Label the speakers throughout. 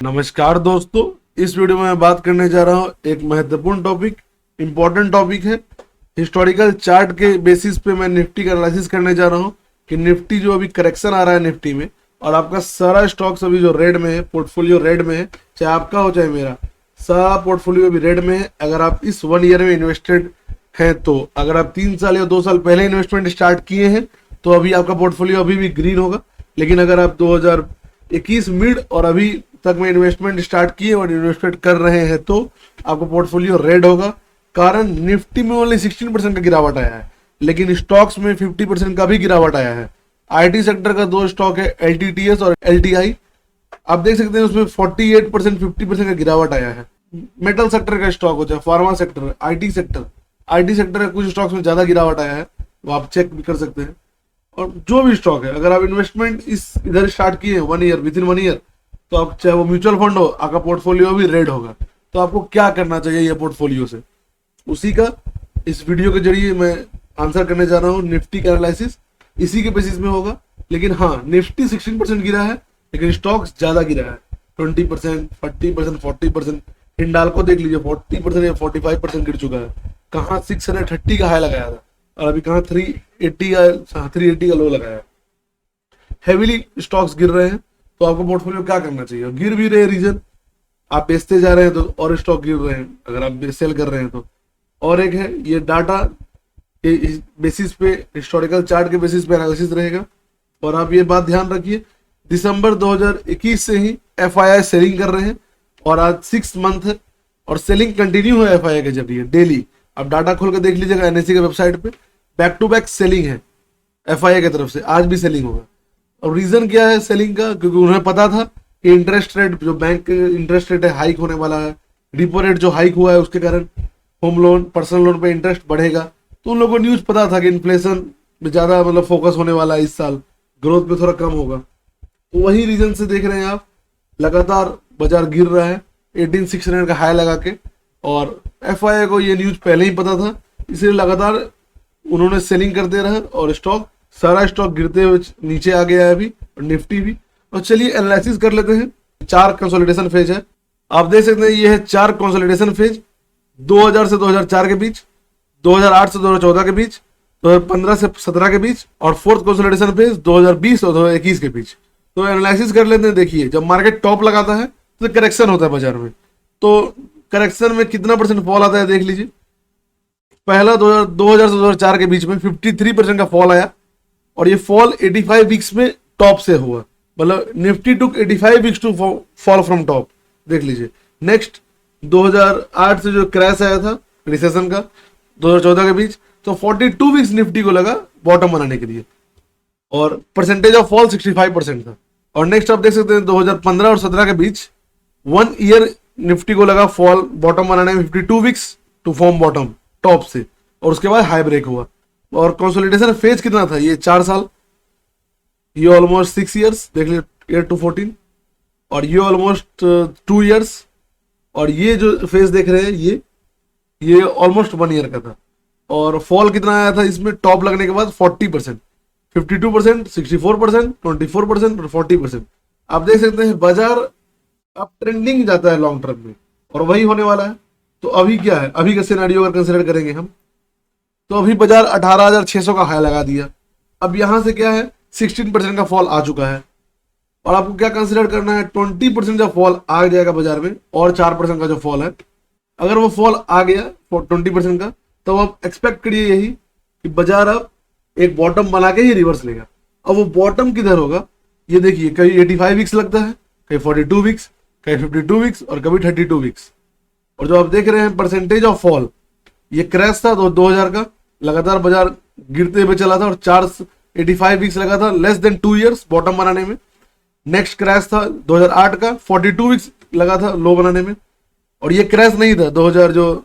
Speaker 1: नमस्कार दोस्तों, इस वीडियो में मैं बात करने जा रहा हूँ एक महत्वपूर्ण टॉपिक, इम्पोर्टेंट टॉपिक है। हिस्टोरिकल चार्ट के बेसिस पे मैं निफ्टी का एनालिसिस करने जा रहा हूँ कि निफ्टी जो अभी करेक्शन आ रहा है निफ्टी में, और आपका सारा स्टॉक्स अभी जो रेड में है, पोर्टफोलियो रेड में है, चाहे आपका हो चाहे मेरा, सारा पोर्टफोलियो अभी रेड में है। अगर आप इस 1 ईयर में इन्वेस्टेड हैं, तो अगर आप 3 साल या 2 साल पहले इन्वेस्टमेंट स्टार्ट किए हैं तो अभी आपका पोर्टफोलियो अभी भी ग्रीन होगा। लेकिन अगर आप 2021 मिड और अभी तक में इन्वेस्टमेंट स्टार्ट किए और इन्वेस्टमेंट कर रहे हैं तो आपका पोर्टफोलियो रेड होगा। कारण निफ्टी में ओनली 16% का गिरावट आया है, लेकिन स्टॉक्स में 50% का भी गिरावट आया है। आईटी सेक्टर का 2 स्टॉक है, एलटीटीएस और एलटीआई। आप देख सकते हैं उसमें 48% 50% का गिरावट आया है। मेटल सेक्टर का स्टॉक हो चाहे फार्मा सेक्टर, आईटी सेक्टर का कुछ स्टॉक्स में ज्यादा गिरावट आया है, वो आप चेक भी कर सकते हैं। और जो भी स्टॉक है, अगर आप इन्वेस्टमेंट इस इधर स्टार्ट किए 1 ईयर, विद इन 1 ईयर, तो आप चाहे वो म्यूचुअल फंड हो, आपका पोर्टफोलियो भी रेड होगा। तो आपको क्या करना चाहिए ये पोर्टफोलियो से, उसी का इस वीडियो के जरिए मैं आंसर करने जा रहा हूँ। निफ्टी का एनालिसिस इसी के बेसिस में होगा। लेकिन हाँ, निफ्टी 16% गिरा है, लेकिन स्टॉक्स ज्यादा गिरा है, 20%, 30%, 40%। हिंडाल्को देख लीजिए, 40% या 45% गिर चुका है। कहाँ 630 का हाई लगाया था और अभी कहाँ 380 का लो लगाया है। हेवीली स्टॉक्स गिर रहे हैं, तो आपको पोर्टफोलियो क्या करना चाहिए। गिर भी रहे रीजन, आप बेचते जा रहे हैं तो और स्टॉक गिर रहे हैं, अगर आप सेल कर रहे हैं तो। और एक है ये डाटा के बेसिस पे, हिस्टोरिकल चार्ट के बेसिस पे एनालिसिस रहेगा। और आप ये बात ध्यान रखिए, दिसंबर 2021 से ही एफआईआई सेलिंग कर रहे हैं और आज 6 मंथ है और सेलिंग कंटिन्यू है एफआईआई के जरिए डेली। आप डाटा खोल के देख लीजिएगा एनएससी के वेबसाइट पे, बैक टू बैक सेलिंग है एफआईआई की तरफ से, आज भी सेलिंग होगा। और रीजन क्या है सेलिंग का, क्योंकि उन्हें पता था कि इंटरेस्ट रेट, जो बैंक इंटरेस्ट रेट है, हाइक होने वाला है। रिपो रेट जो हाइक हुआ है उसके कारण होम लोन, पर्सनल लोन पे इंटरेस्ट बढ़ेगा। तो उन लोगों को न्यूज पता था कि इन्फ्लेशन में ज्यादा फोकस होने वाला है इस साल, ग्रोथ पे थोड़ा कम होगा। तो वही रीजन से देख रहे हैं आप, लगातार बाजार गिर रहा है 18,600 का हाई लगा के। और एफआईआई को ये न्यूज पहले ही पता था, इसलिए लगातार उन्होंने सेलिंग करते रहे और सारा स्टॉक गिरते हुए नीचे आ गया है अभी, और निफ्टी भी। और चलिए एनालिसिस कर लेते हैं। 4 कंसोलिडेशन फेज है, आप देख सकते हैं। ये है 4 कंसोलिडेशन फेज, 2000 से 2004 के बीच, 2008 से 2014 के बीच, 2015 से 17 के बीच, और 4th कंसोलिडेशन फेज 2020 और 2021 के बीच। तो एनालिसिस कर लेते हैं। देखिए, जब मार्केट टॉप लगाता है तो करेक्शन होता है बाजार में, तो करेक्शन में कितना % फॉल आता है देख लीजिए। पहला 2000 से 2004 के बीच में 53% का फॉल आया, और ये फॉल 85 वीक्स में टॉप से हुआ। मतलब Nifty took 85 weeks to fall from top, देख लीजिए। नेक्स्ट 2008 से जो क्रैश आया था रिसेशन का 2014 के बीच, तो 42 वीक्स निफ्टी को लगा बॉटम बनाने के लिए, और परसेंटेज ऑफ फॉल 65% था। और नेक्स्ट आप देख सकते हैं 2015 और 17 के बीच 1 ईयर निफ्टी को लगा फॉल बॉटम बनाने में, 52 weeks to form bottom top से, और उसके बाद हाई ब्रेक हुआ। और कंसोलिडेशन फेज कितना था, ये 4 साल, ये ऑलमोस्ट 6 ईयर्स, देख लीजिए, ईयर 214, और ये ऑलमोस्ट 2 ईयर्स, और ये जो फेज देख रहे हैं ये ऑलमोस्ट 1 ईयर का था। और फॉल कितना आया था इसमें टॉप लगने के बाद, 40%, 52%, 64%, 24% और 40%। आप देख सकते हैं बाजार अब ट्रेंडिंग जाता है लॉन्ग टर्म में, और वही होने वाला है। तो अभी क्या है, अभी का सिनेरियो अगर कंसिडर करेंगे हम, तो अभी बाजार 18,600 का हाई लगा दिया। अब यहां से क्या है, 16% का फॉल आ चुका है, और आपको क्या कंसिडर करना है, 20% का फॉल आ जाएगा बाजार में, और 4% का जो फॉल है, अगर वो फॉल आ गया 20% का, तो आप एक्सपेक्ट करिए यही कि बाजार अब एक बॉटम बना के ही रिवर्स लेगा। अब वो बॉटम किधर होगा, ये देखिए, कहीं 85 वीक्स लगता है, कहीं 42 वीक्स, कहीं 52 वीक्स, और कभी 32 वीक्स। और जो आप देख रहे हैं परसेंटेज ऑफ फॉल, ये क्रैश था 2000 का, लगातार बाजार गिरते हुए चला था, और 85 वीक्स लगा था, लेस देन 2 ईयर्स बॉटम बनाने में। नेक्स्ट क्रैश था 2008 का, 42 वीक्स लगा था लो बनाने में। और ये क्रैश नहीं था 2000 जो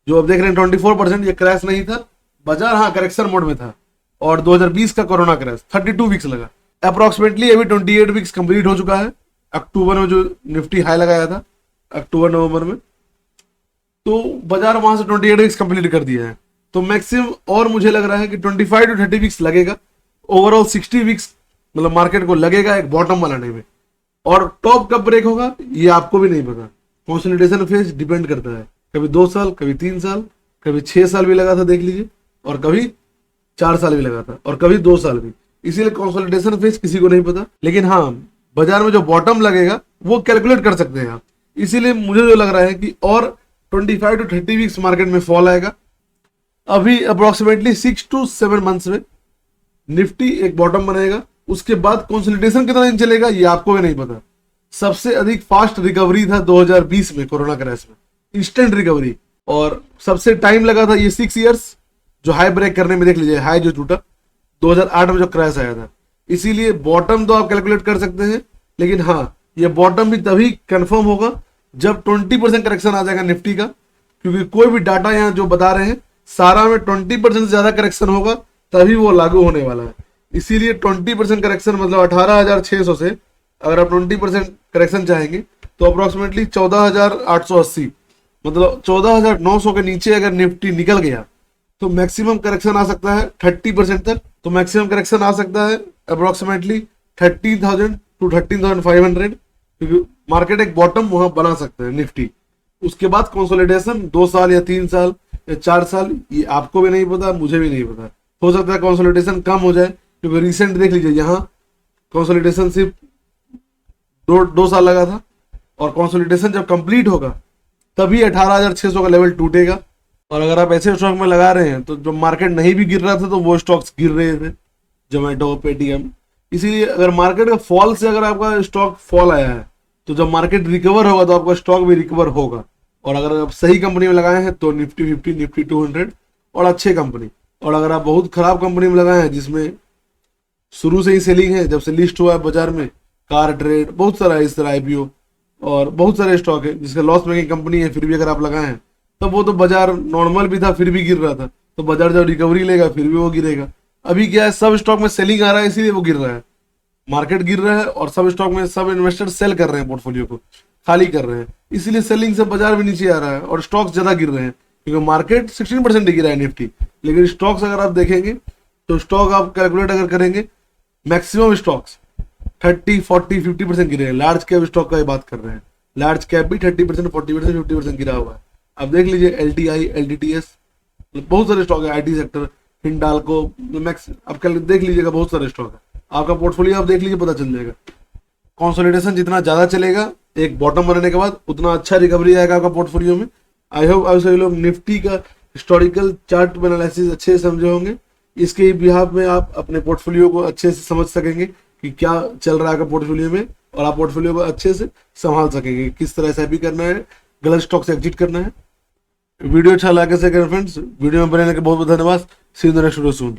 Speaker 1: आप देख रहे हैं 24%, ये क्रैश नहीं था, बाजार हाँ करेक्शन मोड में था। और 2020 का कोरोना क्रैश 32 वीक्स लगा। अप्रोक्सीमेटली अभी 28 वीक्स कंप्लीट हो चुका है, अक्टूबर में जो निफ्टी हाई लगाया था, अक्टूबर नवंबर में, तो बाजार वहां से 28 वीक्स कंप्लीट कर दिया है। तो मैक्सिमम और मुझे लग रहा है कि 25 to 30 वीक्स लगेगा, ओवरऑल 60 वीक्स मतलब मार्केट को लगेगा एक बॉटम बनाने में। और टॉप कब ब्रेक होगा ये आपको भी नहीं पता। कंसोलिडेशन फेज डिपेंड करता है, कभी 2 साल, कभी 3 साल, कभी 6 साल भी लगा था देख लीजिए, और कभी 4 साल भी लगा था, और कभी 2 साल भी। इसीलिए कंसोलिडेशन फेज किसी को नहीं पता, लेकिन हाँ बाजार में जो बॉटम लगेगा वो कैलकुलेट कर सकते हैं आप। इसीलिए मुझे जो लग रहा है कि और 25 to 30 वीक्स मार्केट में फॉल आएगा। अभी अप्रोक्सीमेटली 6 to 7 मंथ्स में निफ्टी एक बॉटम बनाएगा, उसके बाद कंसोलिडेशन कितना दिन चलेगा ये आपको भी नहीं पता। सबसे अधिक फास्ट रिकवरी था 2020 में कोरोना क्रैश में, इंस्टेंट रिकवरी, और सबसे टाइम लगा था ये 6 इयर्स जो हाई ब्रेक करने में। देख लीजिए हाई जो टूटा 2008 में जो क्रैश आया था। इसीलिए बॉटम तो आप कैलकुलेट कर सकते हैं, लेकिन हाँ ये बॉटम भी तभी कंफर्म होगा जब 20% करेक्शन आ जाएगा निफ्टी का, क्योंकि कोई भी डाटा यहाँ जो बता रहे हैं सारा में 20% से ज्यादा करेक्शन होगा तभी वो लागू होने वाला है। इसीलिए 20% करेक्शन मतलब 18,600 से अगर आप 20% करेक्शन चाहेंगे तो अप्रोक्सीमेटली 14,880, मतलब 14,900 के नीचे अगर निफ्टी निकल गया तो मैक्सिमम करेक्शन आ सकता है 30% तक। तो मैक्सिमम करेक्शन आ सकता है अप्रोक्सीमेटली 13,000 to 13,500, क्योंकि मार्केट एक बॉटम वहां बना सकता है निफ्टी। उसके बाद कंसोलिडेशन 2 साल या 3 साल या 4 साल ये आपको भी नहीं पता, मुझे भी नहीं पता। हो सकता है कंसोलिडेशन कम हो जाए, क्योंकि रिसेंट देख लीजिए यहाँ कंसोलिडेशन सिर्फ 2 साल लगा था, और कंसोलिडेशन जब कंप्लीट होगा तभी 18,600 का लेवल टूटेगा। और अगर आप ऐसे स्टॉक में लगा रहे हैं तो जब मार्केट नहीं भी गिर रहा था तो वो स्टॉक्स गिर रहे थे, जोमेटो, पेटीएम। इसीलिए अगर मार्केट का फॉल से अगर आपका स्टॉक फॉल आया है तो जब मार्केट रिकवर होगा तो आपका स्टॉक भी रिकवर होगा। और अगर आप सही कंपनी में लगाए हैं तो निफ्टी 50, निफ्टी 200 और अच्छे कंपनी। और अगर आप बहुत खराब कंपनी में लगाए हैं जिसमें शुरू से ही सेलिंग है, जब से लिस्ट हुआ है बाजार में, कार ट्रेड, बहुत सारा है इस तरह IPO, और बहुत सारे स्टॉक है जिसका लॉस मेकिंग कंपनी है, फिर भी अगर आप लगाए हैं तो वो तो बाजार नॉर्मल भी था फिर भी गिर रहा था, तो बाजार जब रिकवरी लेगा फिर भी वो गिरेगा। अभी क्या है, सब स्टॉक में सेलिंग आ रहा है इसीलिए वो गिर रहा है, मार्केट गिर रहा है और सब स्टॉक में सब इन्वेस्टर सेल कर रहे हैं, पोर्टफोलियो को खाली कर रहे हैं, इसीलिए सेलिंग से बाजार भी नीचे आ रहा है और स्टॉक्स ज्यादा गिर रहे हैं। क्योंकि मार्केट 16% गिरा है निफ्टी, लेकिन स्टॉक्स अगर आप देखेंगे तो स्टॉक आप कैलकुलेट अगर करेंगे मैक्सिमम स्टॉक्स 30, 40, 50% गिरे हैं। लार्ज कैप स्टॉक का बात कर रहे हैं, लार्ज कैप भी 30%, 40%, 50% गिरा हुआ है। आप देख लीजिए LTI, LTTS, बहुत सारे स्टॉक है, IT सेक्टर, हिंडाल्को, मैक्स, आप कल देख लीजिएगा बहुत सारे स्टॉक है। आपका पोर्टफोलियो आप देख लीजिए, पता चल जाएगा। कंसोलिडेशन जितना ज्यादा चलेगा एक बॉटम बनाने के बाद उतना अच्छा रिकवरी आएगा आपका पोर्टफोलियो में। आई होप आप सभी लोग निफ्टी का हिस्टोरिकल चार्ट एनालिसिस अच्छे से समझे होंगे। इसके बिहाफ में आप अपने पोर्टफोलियो को अच्छे से समझ सकेंगे कि क्या चल रहा है आपका पोर्टफोलियो में, और आप पोर्टफोलियो को अच्छे से संभाल सकेंगे, किस तरह SIP करना है, गलत स्टॉक से एग्जिट करना है। वीडियो अच्छा लगे से करें फ्रेंड्स, वीडियो में बने रहने के बहुत बहुत धन्यवाद। See you in the next video soon.